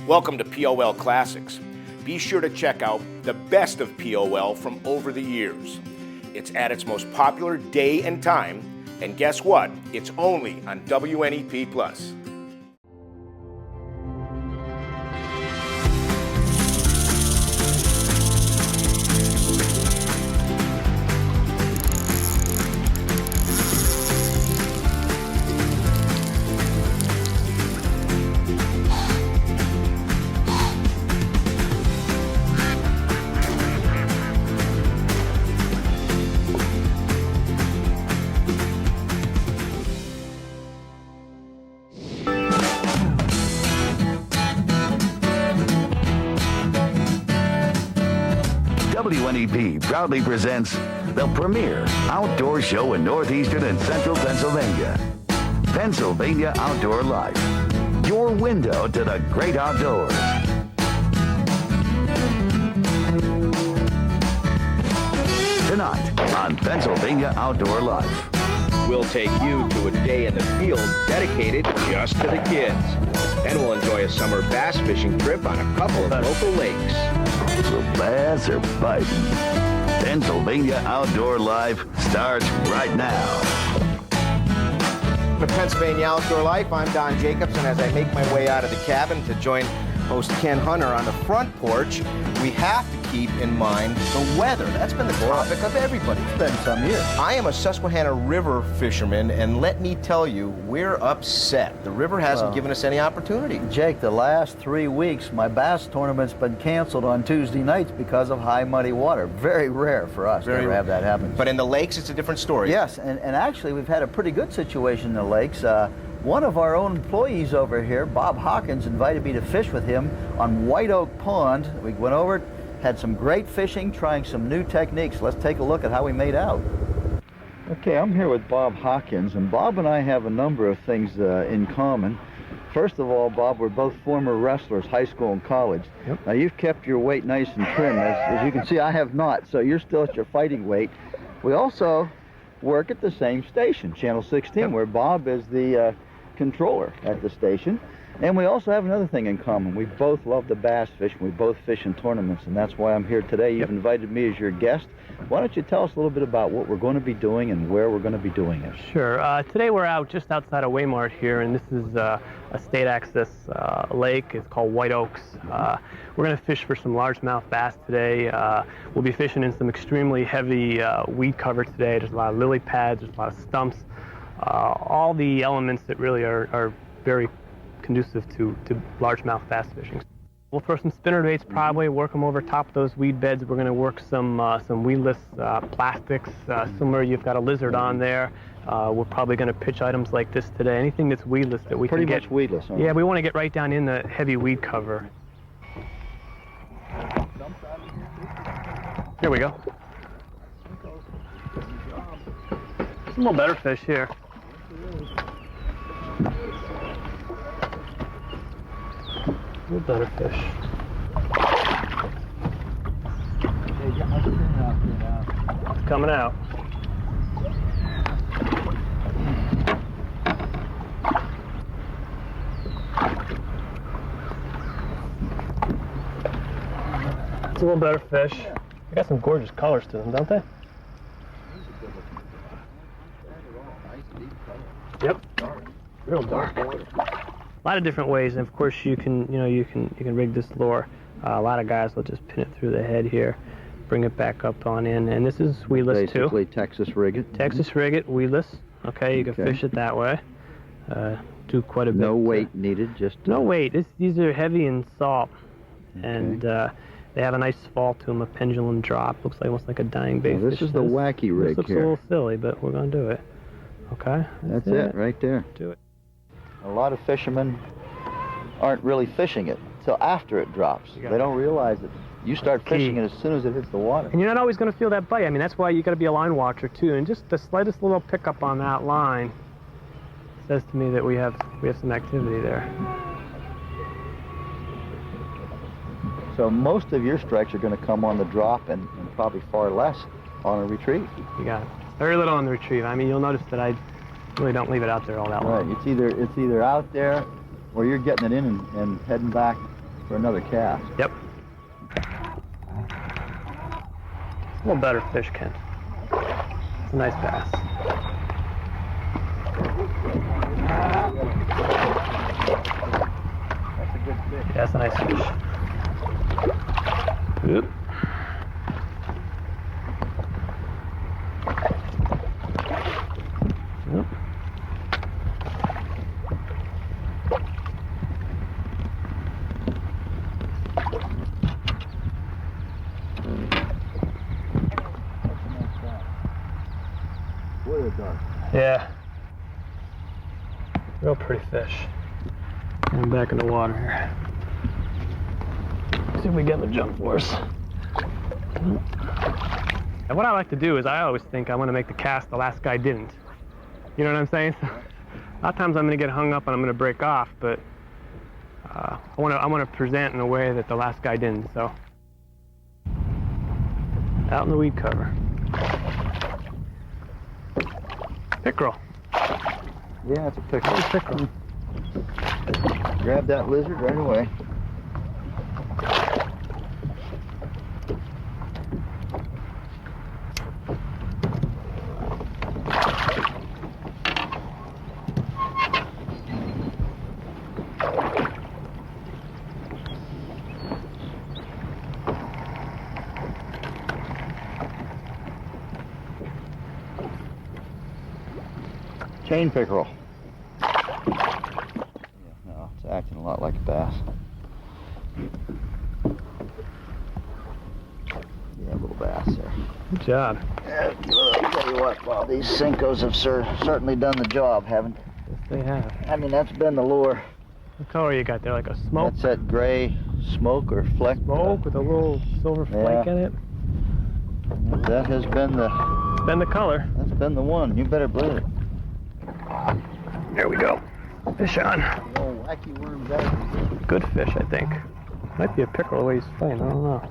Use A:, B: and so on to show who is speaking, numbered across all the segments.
A: Welcome to POL Classics. Be sure to check out the best of POL from over the years. It's at its most popular day and time, and guess what? It's only on WNEP+.
B: WNEP proudly presents the premier outdoor show in northeastern and central Pennsylvania. Pennsylvania Outdoor Life, your window to the great outdoors. Tonight on Pennsylvania Outdoor Life.
A: We'll take you to a day in the field dedicated just to the kids. And we'll enjoy a summer bass fishing trip on a couple of local lakes.
B: The bass are biting. Pennsylvania Outdoor Life starts right now.
A: For Pennsylvania Outdoor Life, I'm Don Jacobs, and as I make my way out of the cabin to join host Ken Hunter on the front porch, we have to keep in mind the weather. That's been the topic of everybody.
C: It's been some years.
A: I am a Susquehanna River fisherman, and let me tell you, we're upset. The river hasn't given us any opportunity.
C: Jake, the last 3 weeks, my bass tournament's been canceled on Tuesday nights because of high muddy water. Very rare for us to ever have that happen.
A: But in the lakes, it's a different story.
C: Yes, and actually, we've had a pretty good situation in the lakes. One of our own employees over here, Bob Hawkins, invited me to fish with him on White Oak Pond. We went over, had some great fishing, trying some new techniques. Let's take a look at how we made out. Okay, I'm here with Bob Hawkins, and Bob and I have a number of things in common. First of all, Bob, we're both former wrestlers, high school and college.
D: Yep.
C: Now, you've kept your weight nice and trim. As you can see, I have not, so you're still at your fighting weight. We also work at the same station, Channel 16, where Bob is the controller at the station. And we also have another thing in common. We both love the bass fishing. We both fish in tournaments, and that's why I'm here today. You've invited me as your guest. Why don't you tell us a little bit about what we're going to be doing and where we're going to be doing it?
D: Sure. Today we're out just outside of Waymart here, and this is a state access lake. It's called White Oaks. We're going to fish for some largemouth bass today. We'll be fishing in some extremely heavy weed cover today. There's a lot of lily pads, there's a lot of stumps, all the elements that really are very conducive to largemouth bass fishing. We'll throw some spinner baits, probably work them over top of those weed beds. We're going to work some weedless plastics. Somewhere you've got a lizard on there. We're probably going to pitch items like this today. Anything that's weedless that we can get.
C: Pretty much weedless.
D: Yeah, we want to get right down in the heavy weed cover. Here we go. Some more better fish here. A little better fish. It's coming out. It's a little better fish. They got some gorgeous colors to them, don't they? Yep. Real dark. A lot of different ways, and of course you can rig this lure. A lot of guys will just pin it through the head here, bring it back up on in, and this is weedless too.
C: Basically Texas rig it.
D: Texas rig it, weedless. Okay, you can fish it that way. Do quite a bit.
C: No weight needed, just
D: no weight. These are heavy in salt, and they have a nice fall to them, a pendulum drop. Looks like almost like a dying bait.
C: This is the wacky rig here.
D: This looks a little silly, but we're gonna do it. Okay.
C: That's it right there.
D: Do it.
C: A lot of fishermen aren't really fishing it till after it drops. They don't realize it. You start fishing it as soon as it hits the water.
D: And you're not always going to feel that bite. I mean, that's why you got to be a line watcher too. And just the slightest little pickup on that line says to me that we have some activity there.
C: So most of your strikes are going to come on the drop and probably far less on a retrieve.
D: You got it. Very little on the retrieve. I mean, you'll notice that I really don't leave it out there all that long.
C: Right. It's either out there or you're getting it in and heading back for another cast.
D: Yep. A little better fish, Ken. It's a nice bass.
C: That's a good fish.
D: Yeah, that's a nice fish. Oop. Oop. Yeah. Real pretty fish. I'm back in the water here. See if we get the jump for us. And what I like to do is I always think I want to make the cast the last guy didn't. You know what I'm saying? So, a lot of times I'm going to get hung up and I'm going to break off, but I want to present in a way that the last guy didn't. So, out in the weed cover. Pickerel.
C: Yeah, it's a pickerel.
D: It's a pickerel.
C: Grab that lizard right away. Chain pickerel. Yeah, no, it's acting a lot like a bass. Yeah, a little bass there.
D: Good job.
C: Yeah, I'll tell you what, Bob, these Cincos have certainly done the job, haven't they?
D: Yes, they have.
C: I mean, that's been the lure.
D: What color you got there? Like a smoke?
C: That's that gray smoke or fleck.
D: Smoke with a little silver flake in it.
C: That has been the...
D: It's been the color.
C: That's been the one. You better believe it.
D: There we go. Fish on.
C: The old wacky worms out.
D: Good fish, I think. Might be a pickerel the way he's playing. I don't know.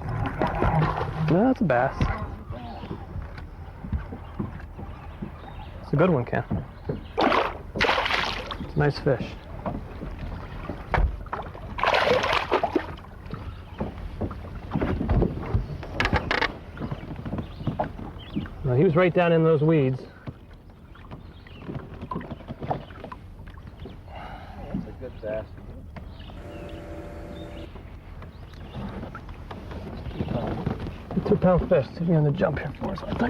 D: No, it's a bass. It's a good one, Ken. It's a nice fish. Well, he was right down in those weeds.
C: That's a good bass.
D: A 2-pound fish sitting on the jump here for us. There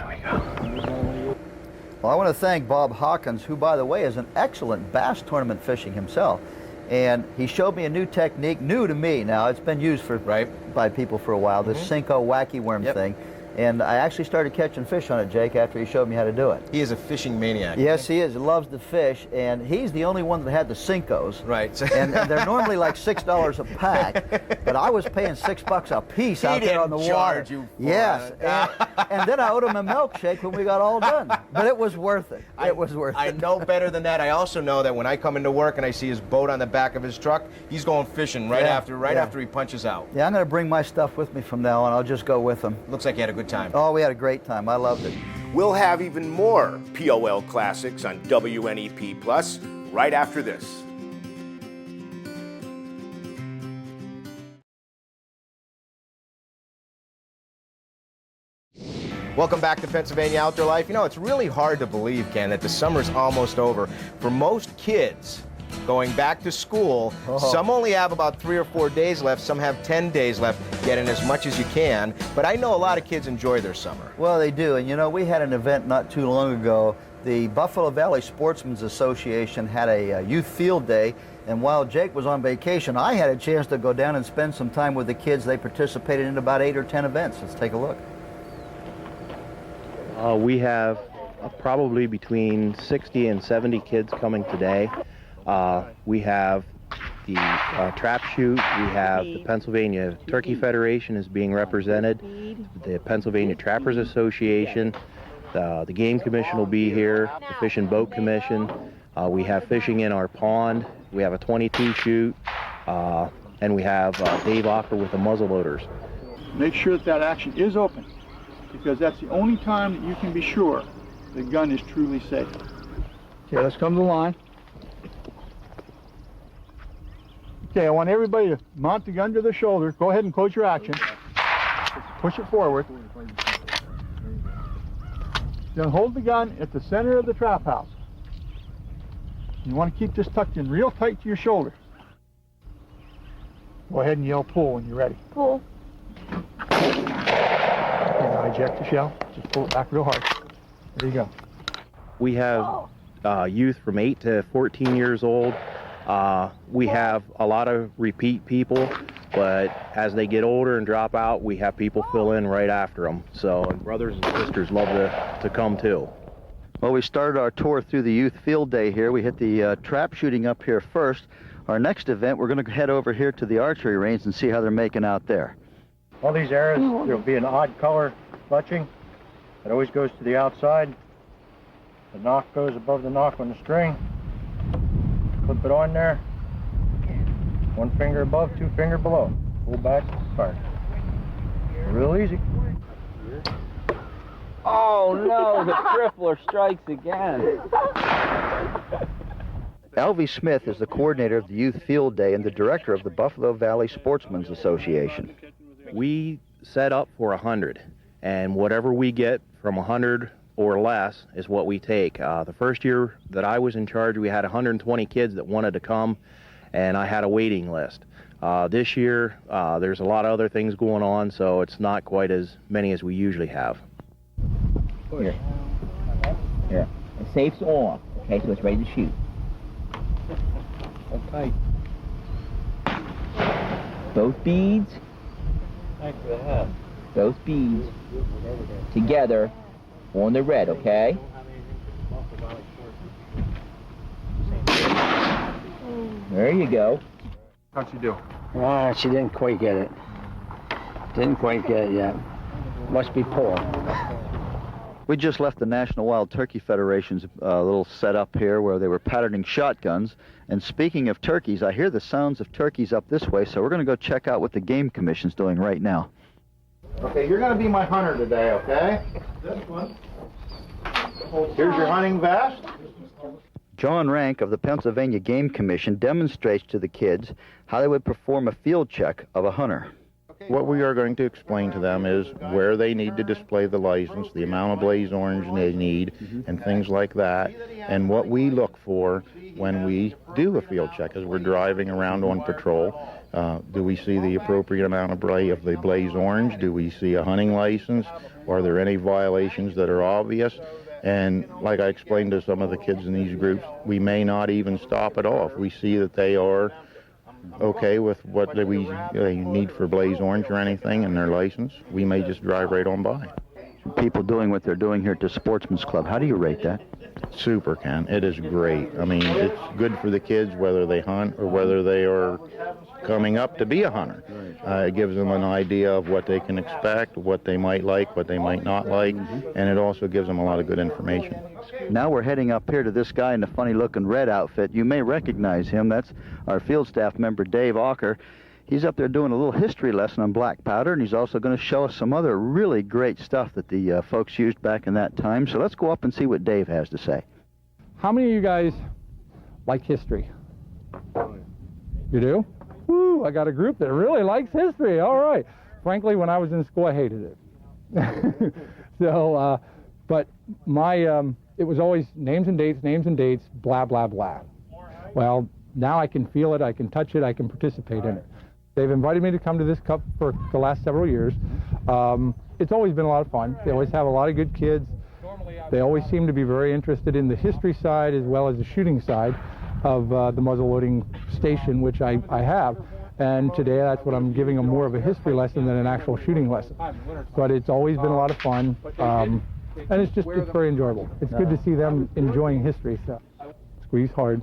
D: we go.
C: Well, I want to thank Bob Hawkins, who, by the way, is an excellent bass tournament fishing himself. And he showed me a new technique, new to me. Now, it's been used by people for a while, this Cinco wacky worm thing. And I actually started catching fish on it, Jake, after he showed me how to do it.
E: He is a fishing maniac.
C: Yes, he is. He loves to fish, and he's the only one that had the Cincos.
E: Right.
C: and they're normally like $6 a pack, but I was paying $6 a piece out there on the water.
E: Charge you for
C: yes, and then I owed him a milkshake when we got all done. But it was worth it. It was worth it.
E: I know better than that. I also know that when I come into work and I see his boat on the back of his truck, he's going fishing after he punches out.
C: Yeah, I'm going to bring my stuff with me from now on. I'll just go with him.
E: Looks like you had a good time.
C: Oh, we had a great time. I loved it.
A: We'll have even more POL Classics on WNEP Plus right after this.
E: Welcome back to Pennsylvania Outdoor Life. You know, it's really hard to believe, Ken, that the summer's almost over. For most kids going back to school, some only have about 3 or 4 days left, some have 10 days left. Get in as much as you can, but I know a lot of kids enjoy their summer.
C: Well, they do, and you know, we had an event not too long ago. The Buffalo Valley Sportsmen's Association had a youth field day, and while Jake was on vacation, I had a chance to go down and spend some time with the kids. They participated in about 8 or 10 events. Let's take a look.
F: We have probably between 60 and 70 kids coming today. We have the trap shoot. We have the Pennsylvania Turkey Federation is being represented. The Pennsylvania Trappers Association. The Game Commission will be here. The Fish and Boat Commission. We have fishing in our pond. We have a 22 shoot. And we have Dave Ocker with the muzzleloaders.
G: Make sure that action is open, because that's the only time that you can be sure the gun is truly safe. Okay, let's come to the line. Okay, I want everybody to mount the gun to their shoulder. Go ahead and close your action. Push it forward. Then hold the gun at the center of the trap house. You want to keep this tucked in real tight to your shoulder. Go ahead and yell pull when you're ready.
H: Pull.
G: Okay, now eject the shell. Just pull it back real hard. There you go.
F: We have youth from 8 to 14 years old. We have a lot of repeat people, but as they get older and drop out, we have people fill in right after them. So and brothers and sisters love to come too.
C: Well, we started our tour through the youth field day here. We hit the trap shooting up here first. Our next event, we're going to head over here to the archery range and see how they're making out there.
I: All these arrows, there'll be an odd color clutching. It always goes to the outside. The knock goes above the knock on the string. Clip it on there. 1 finger above, 2 finger below. Pull back, fire. Real easy.
J: Oh no, the crippler strikes again.
C: Alvy Smith is the coordinator of the Youth Field Day and the director of the Buffalo Valley Sportsmen's Association.
F: We set up for 100, and whatever we get from 100 or less is what we take. The first year that I was in charge, we had 120 kids that wanted to come, and I had a waiting list. This year, there's a lot of other things going on, so it's not quite as many as we usually have.
J: Here. Here. The safe's off. Okay, so it's ready to shoot.
I: Okay.
J: Both beads.
I: Thanks for the help.
J: Both beads together on the red, okay? There you go.
G: How'd she do?
J: She didn't quite get it. Didn't quite get it yet. Must be pull.
C: We just left the National Wild Turkey Federation's little setup here where they were patterning shotguns. And speaking of turkeys, I hear the sounds of turkeys up this way, so we're going to go check out what the Game Commission's doing right now. Okay, you're going to be my hunter today, okay? This one. Here's your hunting vest. John Rank of the Pennsylvania Game Commission demonstrates to the kids how they would perform a field check of a hunter.
K: What we are going to explain to them is where they need to display the license, the amount of blaze orange they need, and things like that, and what we look for when we do a field check as we're driving around on patrol. Do we see the appropriate amount of the blaze orange? Do we see a hunting license? Are there any violations that are obvious? And like I explained to some of the kids in these groups, we may not even stop at all. If we see that they are okay with what they need for blaze orange or anything in their license, we may just drive right on by.
C: People doing what they're doing here at the Sportsman's Club, how do you rate that?
K: Super, Ken. It is great. I mean, it's good for the kids whether they hunt or whether they are coming up to be a hunter. It gives them an idea of what they can expect, what they might like, what they might not like, and it also gives them a lot of good information.
C: Now we're heading up here to this guy in the funny-looking red outfit. You may recognize him. That's our field staff member, Dave Auker. He's up there doing a little history lesson on black powder, and he's also going to show us some other really great stuff that the folks used back in that time. So let's go up and see what Dave has to say.
L: How many of you guys like history? You do? Woo, I got a group that really likes history. All right. Frankly, when I was in school, I hated it. So, but it was always names and dates, blah, blah, blah. Well, now I can feel it, I can touch it, I can participate in it. They've invited me to come to this cup for the last several years. It's always been a lot of fun. They always have a lot of good kids. They always seem to be very interested in the history side as well as the shooting side of the muzzleloading station, which I have. And today that's what I'm giving them, more of a history lesson than an actual shooting lesson. But it's always been a lot of fun. And it's very enjoyable. It's good to see them enjoying history. So squeeze hard.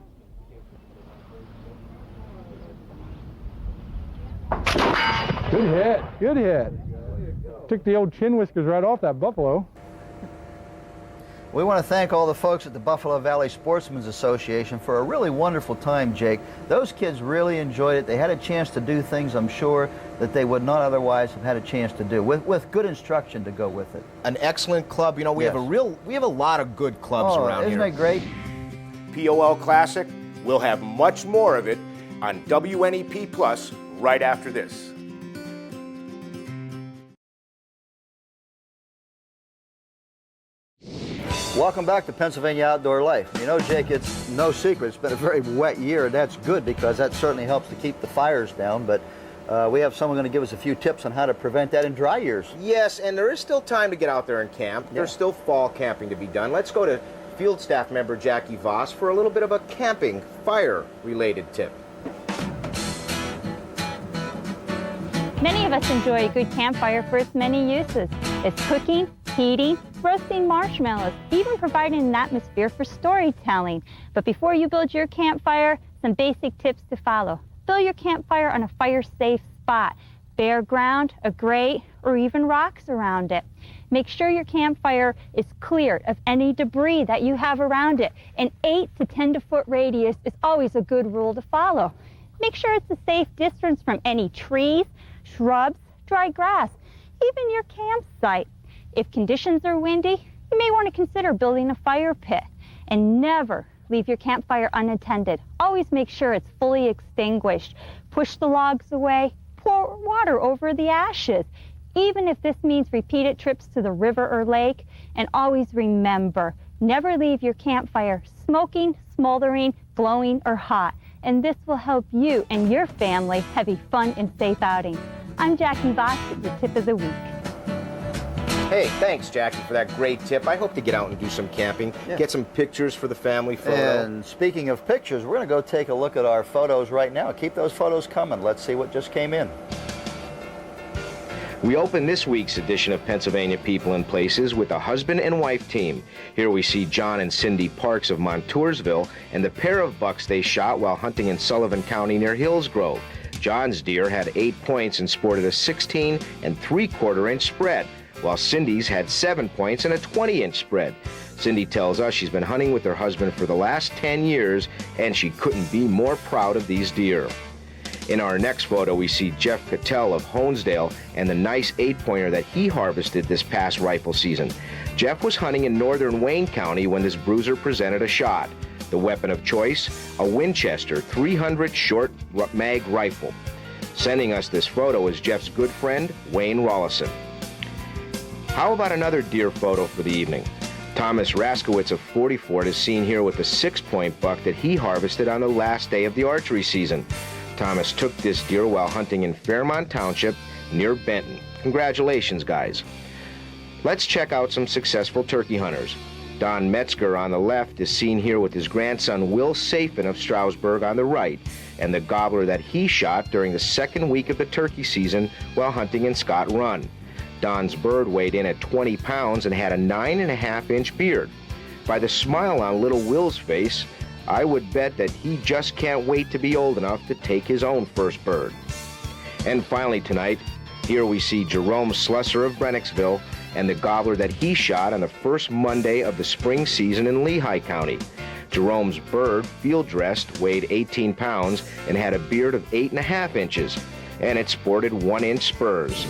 L: Good hit, good hit. Took the old chin whiskers right off that buffalo.
C: We want to thank all the folks at the Buffalo Valley Sportsmen's Association for a really wonderful time, Jake. Those kids really enjoyed it. They had a chance to do things, I'm sure, that they would not otherwise have had a chance to do, with good instruction to go with it.
E: An excellent club. You know, we have a lot of good clubs around here.
C: Isn't it great?
A: POL Classic, we'll have much more of it on WNEP Plus right after this.
C: Welcome back to Pennsylvania Outdoor Life. You know, Jake, it's no secret it's been a very wet year, and that's good because that certainly helps to keep the fires down, but we have someone going to give us a few tips on how to prevent that in dry years.
E: Yes, and there is still time to get out there and camp.
C: Yeah.
E: There's still fall camping to be done. Let's go to Field Staff Member Jackie Voss for a little bit of a camping, fire-related tip.
H: Many of us enjoy a good campfire for its many uses. It's cooking, heating, roasting marshmallows, even providing an atmosphere for storytelling. But before you build your campfire, some basic tips to follow. Build your campfire on a fire-safe spot. Bare ground, a grate, or even rocks around it. Make sure your campfire is cleared of any debris that you have around it. An 8 to 10 foot radius is always a good rule to follow. Make sure it's a safe distance from any trees, shrubs, dry grass, even your campsite. If conditions are windy, you may want to consider building a fire pit. And never leave your campfire unattended. Always make sure it's fully extinguished. Push the logs away, pour water over the ashes, even if this means repeated trips to the river or lake. And always remember, never leave your campfire smoking, smoldering, glowing, or hot. And this will help you and your family have a fun and safe outing. I'm Jackie Voss with the tip of the week.
E: Hey, thanks, Jackie, for that great tip. I hope to get out and do some camping, get some pictures for the family photo.
C: And speaking of pictures, we're going to go take a look at our photos right now. Keep those photos coming. Let's see what just came in.
E: We open this week's edition of Pennsylvania People and Places with a husband and wife team. Here we see John and Cindy Parks of Montoursville and the pair of bucks they shot while hunting in Sullivan County near Hillsgrove. John's deer had 8 points and sported a 16 3/4 inch spread, while Cindy's had 7 points and a 20-inch spread. Cindy tells us she's been hunting with her husband for the last 10 years, and she couldn't be more proud of these deer. In our next photo, we see Jeff Cattell of Honesdale and the nice 8-pointer that he harvested this past rifle season. Jeff was hunting in northern Wayne County when this bruiser presented a shot. The weapon of choice, a Winchester 300 short mag rifle. Sending us this photo is Jeff's good friend, Wayne Rollison. How about another deer photo for the evening? Thomas Raskowitz of 44 is seen here with a 6-point buck that he harvested on the last day of the archery season. Thomas took this deer while hunting in Fairmont Township near Benton. Congratulations, guys. Let's check out some successful turkey hunters. Don Metzger on the left is seen here with his grandson Will Safin of Stroudsburg on the right, and the gobbler that he shot during the second week of the turkey season while hunting in Scott Run. Don's bird weighed in at 20 pounds and had a 9.5-inch beard. By the smile on little Will's face, I would bet that he just can't wait to be old enough to take his own first bird. And finally tonight, here we see Jerome Slusser of Brennicksville and the gobbler that he shot on the first Monday of the spring season in Lehigh County. Jerome's bird, field-dressed, weighed 18 pounds and had a beard of 8.5 inches, and it sported 1-inch spurs.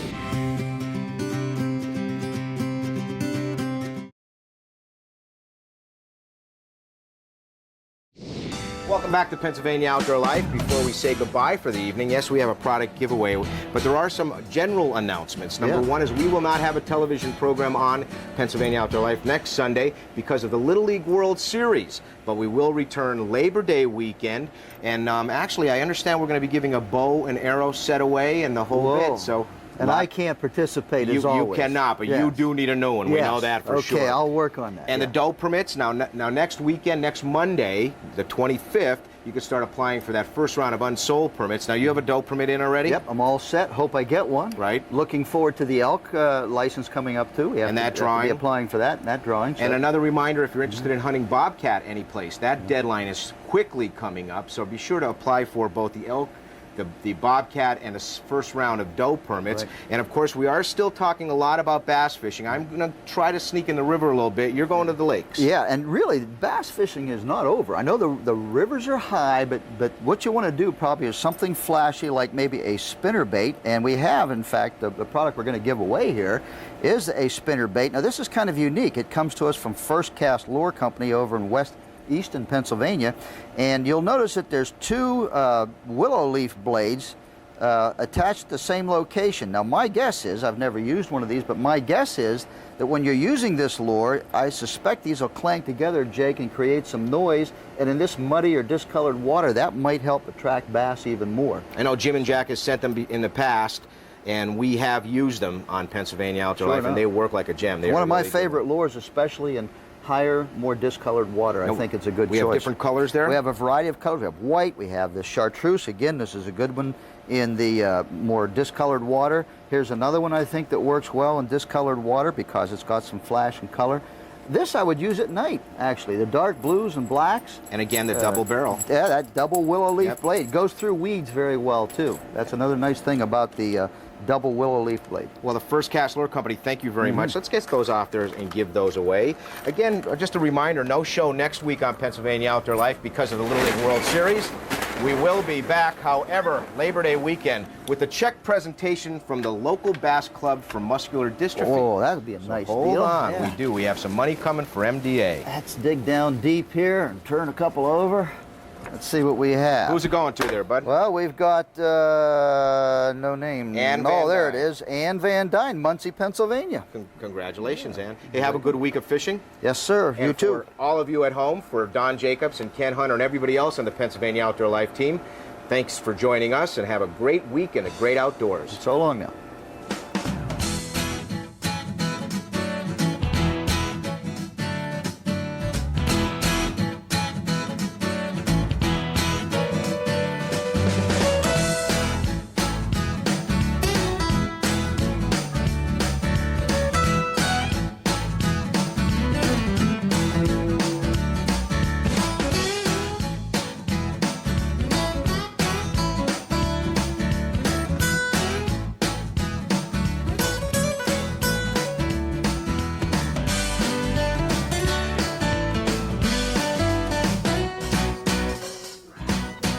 E: Welcome back to Pennsylvania Outdoor Life. Before we say goodbye for the evening, yes, we have a product giveaway, but there are some general announcements. Number one is we will not have a television program on Pennsylvania Outdoor Life next Sunday because of the Little League World Series, but we will return Labor Day weekend. And actually, I understand we're going to be giving a bow and arrow set away and the whole bit. So.
C: And I can't participate as always.
E: You cannot, but you do need a new one. We know that for sure.
C: Okay, I'll work on that.
E: And the doe permits, now next weekend, next Monday, the 25th, you can start applying for that first round of unsold permits. Now, you have a doe permit in already?
C: Yep, I'm all set. Hope I get one.
E: Right.
C: Looking forward to the elk license coming up, too. We have
E: that drawing.
C: Have to be applying for that drawing. So.
E: And another reminder, if you're interested in hunting bobcat anyplace, that deadline is quickly coming up, so be sure to apply for both the elk, the bobcat, and the first round of doe permits. Right. And of course, we are still talking a lot about bass fishing. I'm going to try to sneak in the river a little bit. You're going to the lakes.
C: Yeah, and really, bass fishing is not over. I know the rivers are high, but what you want to do probably is something flashy, like maybe a spinnerbait. And we have, in fact, the product we're going to give away here is a spinnerbait. Now, this is kind of unique. It comes to us from First Cast Lure Company over in West Easton, Pennsylvania. And you'll notice that there's two willow leaf blades attached to the same location. Now my guess is, I've never used one of these, but my guess is that when you're using this lure, I suspect these will clank together, Jake, and create some noise, and in this muddy or discolored water, that might help attract bass even more.
E: I know Jim and Jack has sent them in the past, and we have used them on Pennsylvania Outdoor Life, and they work like a gem.
C: One of my favorite lures, especially in higher, more discolored water. I think it's a good choice.
E: We have different colors there?
C: We have a variety of colors. We have white, we have the chartreuse. Again, this is a good one in the more discolored water. Here's another one I think that works well in discolored water because it's got some flash and color. This I would use at night, actually. The dark blues and blacks.
E: And again, the double barrel.
C: Yeah, that double willow leaf blade goes through weeds very well, too. That's another nice thing about the double willow leaf blade.
E: Well, the First Cast Lure Company, thank you very much. Let's get those off there and give those away. Again, just a reminder, no show next week on Pennsylvania Outdoor Life because of the Little League World Series. We will be back, however, Labor Day weekend with a check presentation from the local bass club for muscular dystrophy.
C: Oh, that would be a nice deal.
E: Hold on,
C: Yeah.
E: we do. We have some money coming for MDA.
C: Let's dig down deep here and turn a couple over. Let's see what we have.
E: Who's it going to there, bud?
C: Well, we've got no name.
E: Ann
C: Oh,
E: Van
C: there
E: Dyne.
C: it is. Ann Van Dyne, Muncie, Pennsylvania.
E: Congratulations, Ann. Hey, have a good week of fishing.
C: Yes, sir.
E: And
C: You too.
E: for all of you at home, for Don Jacobs and Ken Hunter and everybody else on the Pennsylvania Outdoor Life team, thanks for joining us and have a great week and a great outdoors.
C: So long now.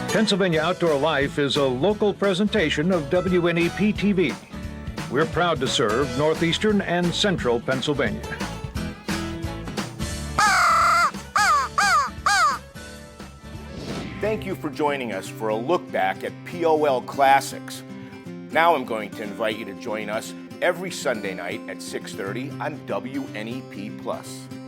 M: Pennsylvania Outdoor Life is a local presentation of WNEP TV. We're proud to serve northeastern and central Pennsylvania.
A: Thank you for joining us for a look back at POL Classics. Now I'm going to invite you to join us every Sunday night at 6:30 on WNEP+.